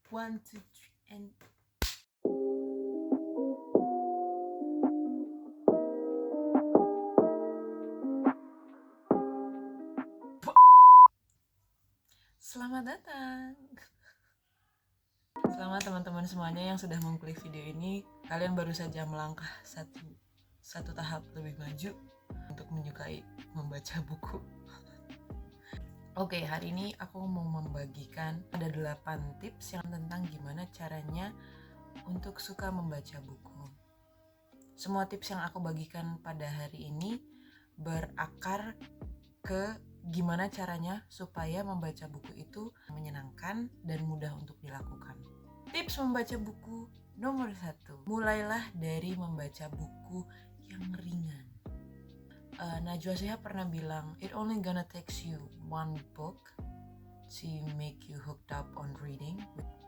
1, 2, 3 and selamat datang. Selamat teman-teman semuanya yang sudah mengklik video ini. Kalian baru saja melangkah satu tahap lebih maju untuk menyukai membaca buku. Oke, hari ini aku mau membagikan ada 8 tips yang tentang gimana caranya untuk suka membaca buku. Semua tips yang aku bagikan pada hari ini berakar ke gimana caranya supaya membaca buku itu menyenangkan dan mudah untuk dilakukan. Tips membaca buku nomor 1, mulailah dari membaca buku yang ringan. Najwa Shihab pernah bilang, it only gonna takes you one book to make you hooked up on reading.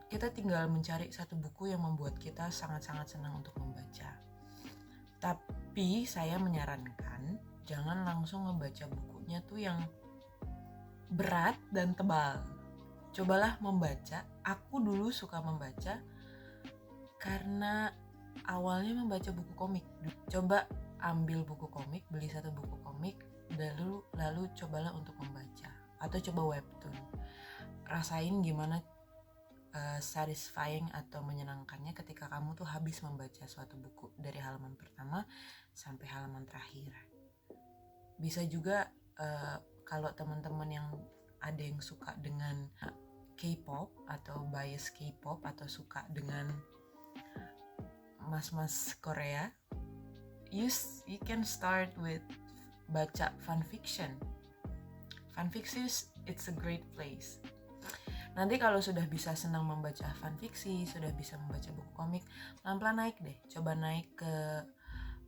Kita tinggal mencari satu buku yang membuat kita sangat-sangat senang untuk membaca. Tapi saya menyarankan jangan langsung membaca bukunya tuh yang berat dan tebal. Cobalah membaca. Aku dulu suka membaca karena awalnya membaca buku komik. Coba ambil buku komik, beli satu buku komik, lalu cobalah untuk membaca. Atau coba webtoon. Rasain gimana satisfying atau menyenangkannya ketika kamu tuh habis membaca suatu buku dari halaman pertama sampai halaman terakhir. Bisa juga kalau teman-teman yang ada yang suka dengan K-pop atau bias K-pop atau suka dengan mas-mas Korea, you can start with baca fanfiction. Fanfiction it's a great place. Nanti kalau sudah bisa senang membaca fanfiksi, sudah bisa membaca buku komik, pelan-pelan naik deh. Coba naik ke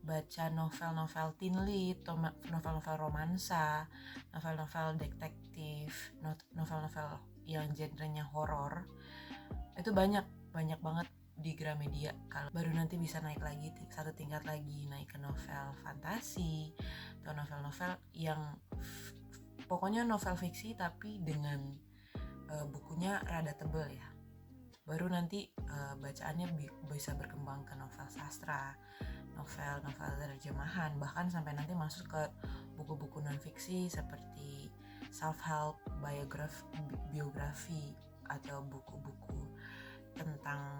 baca novel-novel teen lead, novel-novel romansa, novel-novel detektif, novel-novel yang genrenya horor. Itu banyak banget di Gramedia. Kalau baru nanti bisa naik lagi satu tingkat lagi, naik ke novel fantasi atau novel-novel yang pokoknya novel fiksi tapi dengan bukunya rada tebel ya. Baru nanti bacaannya bisa berkembang ke novel sastra, novel terjemahan, bahkan sampai nanti masuk ke buku-buku non-fiksi seperti self-help, biografi, atau buku-buku tentang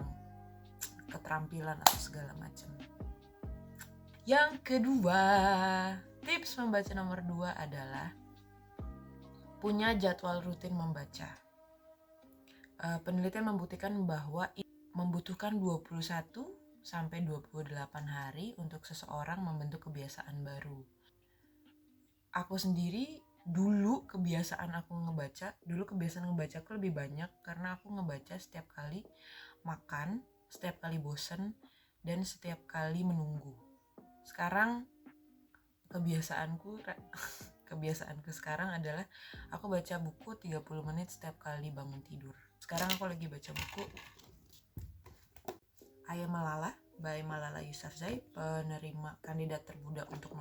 keterampilan atau segala macam. Yang kedua, tips membaca nomor 2 adalah punya jadwal rutin membaca. Penelitian membuktikan bahwa membutuhkan 21 sampai 28 hari untuk seseorang membentuk kebiasaan baru. Aku sendiri dulu kebiasaan ngebaca aku lebih banyak karena aku ngebaca setiap kali makan, setiap kali bosen, dan setiap kali menunggu. Sekarang kebiasaanku sekarang adalah aku baca buku 30 menit setiap kali bangun tidur. Sekarang aku lagi baca buku I Am Malala by Malala Yousafzai, penerima kandidat termuda untuk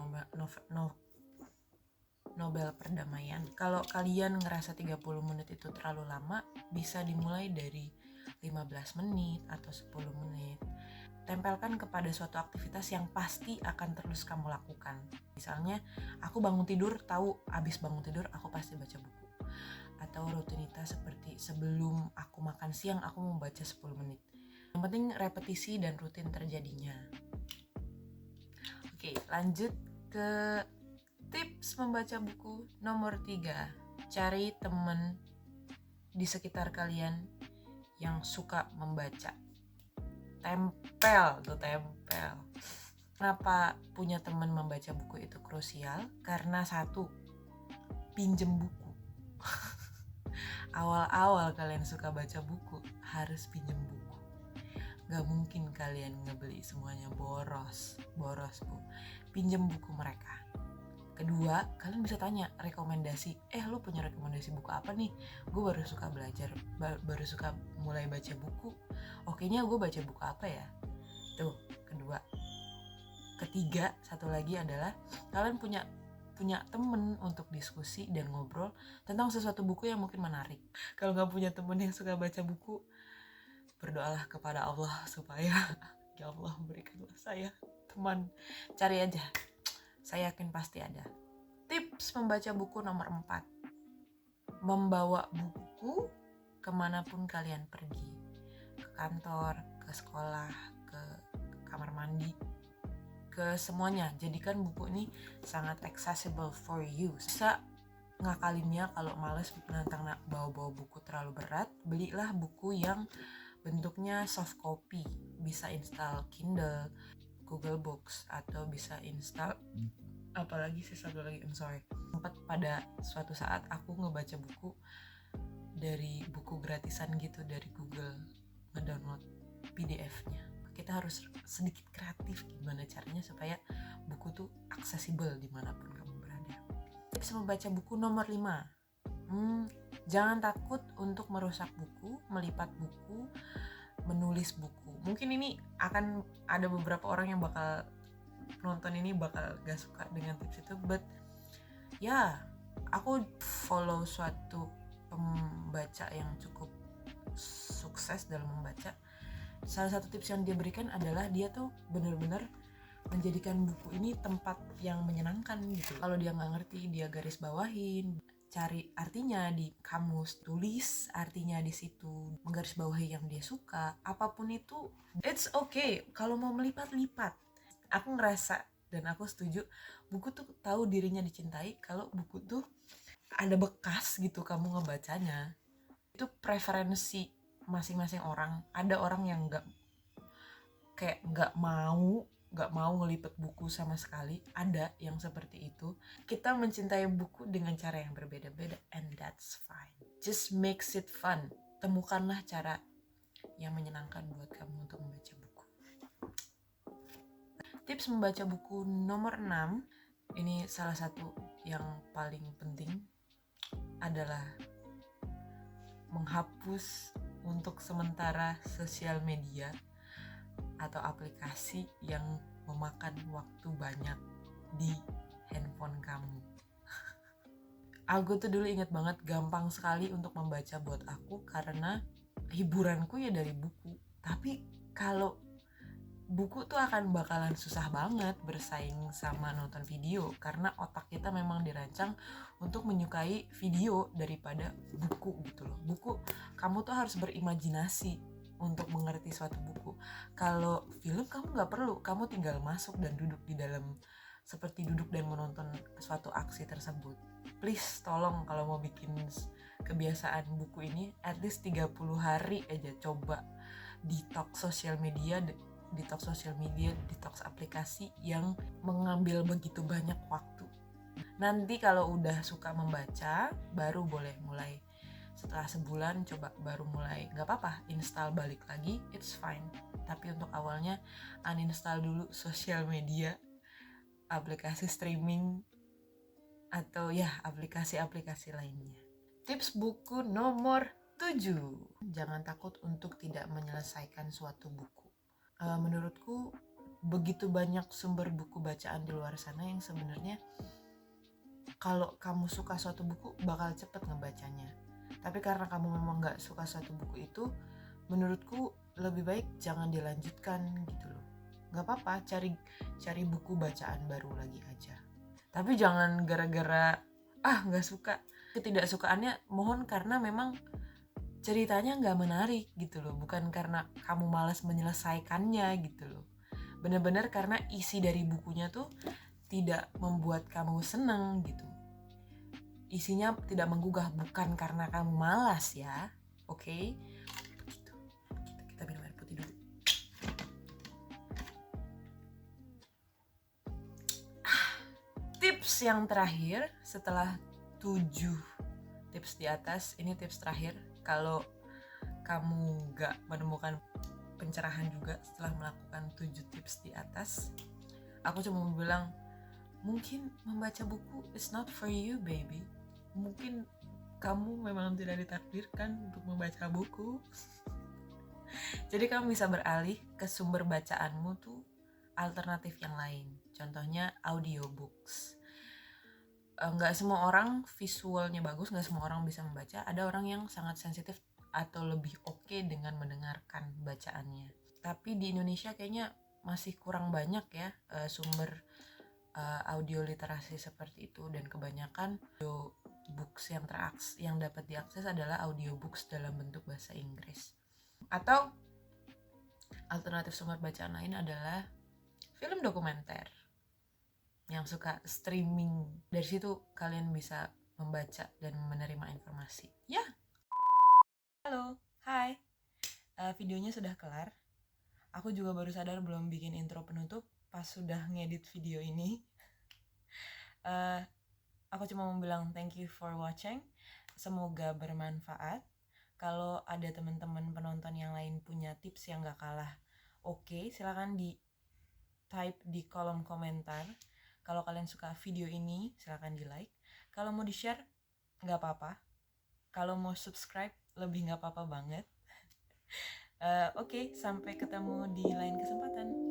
Nobel Perdamaian. Kalau kalian ngerasa 30 menit itu terlalu lama, bisa dimulai dari 15 menit atau 10 menit. Tempelkan kepada suatu aktivitas yang pasti akan terus kamu lakukan. Misalnya, aku bangun tidur, tahu abis bangun tidur aku pasti baca buku. Atau rutinitas seperti sebelum aku makan siang aku mau baca 10 menit. Yang penting repetisi dan rutin terjadinya. Oke, lanjut ke tips membaca buku nomor 3. Cari teman di sekitar kalian yang suka membaca. Tempel. Kenapa punya teman membaca buku itu krusial? Karena 1, pinjem buku. Awal-awal kalian suka baca buku, harus pinjem buku. Gak mungkin kalian ngebeli semuanya boros bu. Pinjem buku mereka. Kedua, kalian bisa tanya rekomendasi. Lu punya rekomendasi buku apa nih? Gue baru suka baru suka mulai baca buku. Kayaknya gue baca buku apa ya? Tuh, kedua. Ketiga, satu lagi adalah kalian punya temen untuk diskusi dan ngobrol tentang sesuatu buku yang mungkin menarik. Kalau nggak punya temen yang suka baca buku, berdoalah kepada Allah supaya ya Allah berikanlah saya teman. Cari aja, saya yakin pasti ada. Tips membaca buku nomor 4. Membawa buku kemanapun kalian pergi. Ke kantor, ke sekolah, ke kamar mandi, ke semuanya. Jadikan buku ini sangat accessible for you. Bisa ngakalinnya kalau males nantang bawa-bawa buku terlalu berat, belilah buku yang bentuknya soft copy. Bisa install Kindle, Google Books, atau bisa install apalagi sih satu lagi, sempat pada suatu saat aku ngebaca buku dari buku gratisan gitu dari Google, ngedownload PDF-nya. Kita harus sedikit kreatif gimana caranya supaya buku tuh aksesibel dimanapun kamu berada. Tips membaca buku nomor 5. Jangan takut untuk merusak buku, melipat buku, menulis buku. Mungkin ini akan ada beberapa orang yang bakal nonton ini bakal gak suka dengan tips itu, but ya, aku follow suatu pembaca yang cukup sukses dalam membaca. Salah satu tips yang dia berikan adalah dia tuh benar-benar menjadikan buku ini tempat yang menyenangkan gitu. Kalau dia nggak ngerti, dia garis bawahin, cari artinya di kamus, tulis artinya di situ, menggaris bawahi yang dia suka. Apapun itu, it's okay. Kalau mau melipat-lipat. Aku ngerasa dan aku setuju, buku tuh tahu dirinya dicintai kalau buku tuh ada bekas gitu kamu ngebacanya. Itu preferensi masing-masing orang. Ada orang yang nggak mau ngelipet buku sama sekali. Ada yang seperti itu. Kita mencintai buku dengan cara yang berbeda-beda, and that's fine. Just makes it fun. Temukanlah cara yang menyenangkan buat kamu untuk membaca buku. Tips membaca buku nomor 6, ini salah satu yang paling penting, adalah menghapus untuk sementara sosial media atau aplikasi yang memakan waktu banyak di handphone kamu. Aku tuh dulu inget banget gampang sekali untuk membaca buat aku karena hiburanku ya dari buku. Tapi kalau buku tuh akan bakalan susah banget bersaing sama nonton video karena otak kita memang dirancang untuk menyukai video daripada buku gitu loh. Buku, kamu tuh harus berimajinasi untuk mengerti suatu buku. Kalau film kamu gak perlu, kamu tinggal masuk dan duduk di dalam, seperti duduk dan menonton suatu aksi tersebut. Please tolong kalau mau bikin kebiasaan buku ini, at least 30 hari aja coba detox sosial media, detox aplikasi yang mengambil begitu banyak waktu. Nanti kalau udah suka membaca, baru boleh mulai. Setelah sebulan coba baru mulai. Gak apa-apa, install balik lagi, it's fine. Tapi untuk awalnya uninstall dulu sosial media, aplikasi streaming, atau ya aplikasi-aplikasi lainnya. Tips buku nomor 7. Jangan takut untuk tidak menyelesaikan suatu buku. Menurutku begitu banyak sumber buku bacaan di luar sana yang sebenarnya kalau kamu suka suatu buku bakal cepet ngebacanya. Tapi karena kamu memang gak suka suatu buku itu, menurutku lebih baik jangan dilanjutkan gitu loh. Gak apa-apa, cari buku bacaan baru lagi aja. Tapi jangan gara-gara gak suka. Ketidaksukaannya mohon karena memang ceritanya gak menarik gitu loh, bukan karena kamu malas menyelesaikannya gitu loh. Benar-benar karena isi dari bukunya tuh tidak membuat kamu seneng gitu. Isinya tidak menggugah, bukan karena kamu malas ya. Oke? Begitu. Kita minum air putih dulu. Tips yang terakhir setelah 7 tips di atas, ini tips terakhir. Kalau kamu gak menemukan pencerahan juga setelah melakukan 7 tips di atas, aku cuma mau bilang, mungkin membaca buku is not for you baby. Mungkin kamu memang tidak ditakdirkan untuk membaca buku. Jadi kamu bisa beralih ke sumber bacaanmu tuh alternatif yang lain. Contohnya audiobooks. Nggak semua orang visualnya bagus, nggak semua orang bisa membaca. Ada orang yang sangat sensitif atau lebih oke dengan mendengarkan bacaannya. Tapi di Indonesia kayaknya masih kurang banyak ya sumber audio literasi seperti itu, dan kebanyakan audio books yang dapat diakses adalah audiobooks dalam bentuk bahasa Inggris. Atau alternatif sumber bacaan lain adalah film dokumenter yang suka streaming. Dari situ kalian bisa membaca dan menerima informasi. Ya. Halo, hai. Videonya sudah kelar. Aku juga baru sadar belum bikin intro penutup pas sudah ngedit video ini. Aku cuma mau bilang thank you for watching. Semoga bermanfaat. Kalau ada teman-teman penonton yang lain punya tips yang gak kalah oke, silakan di type di kolom komentar. Kalau kalian suka video ini, silakan di like. Kalau mau di share, gak apa-apa. Kalau mau subscribe, lebih gak apa-apa banget. Oke, sampai ketemu di lain kesempatan.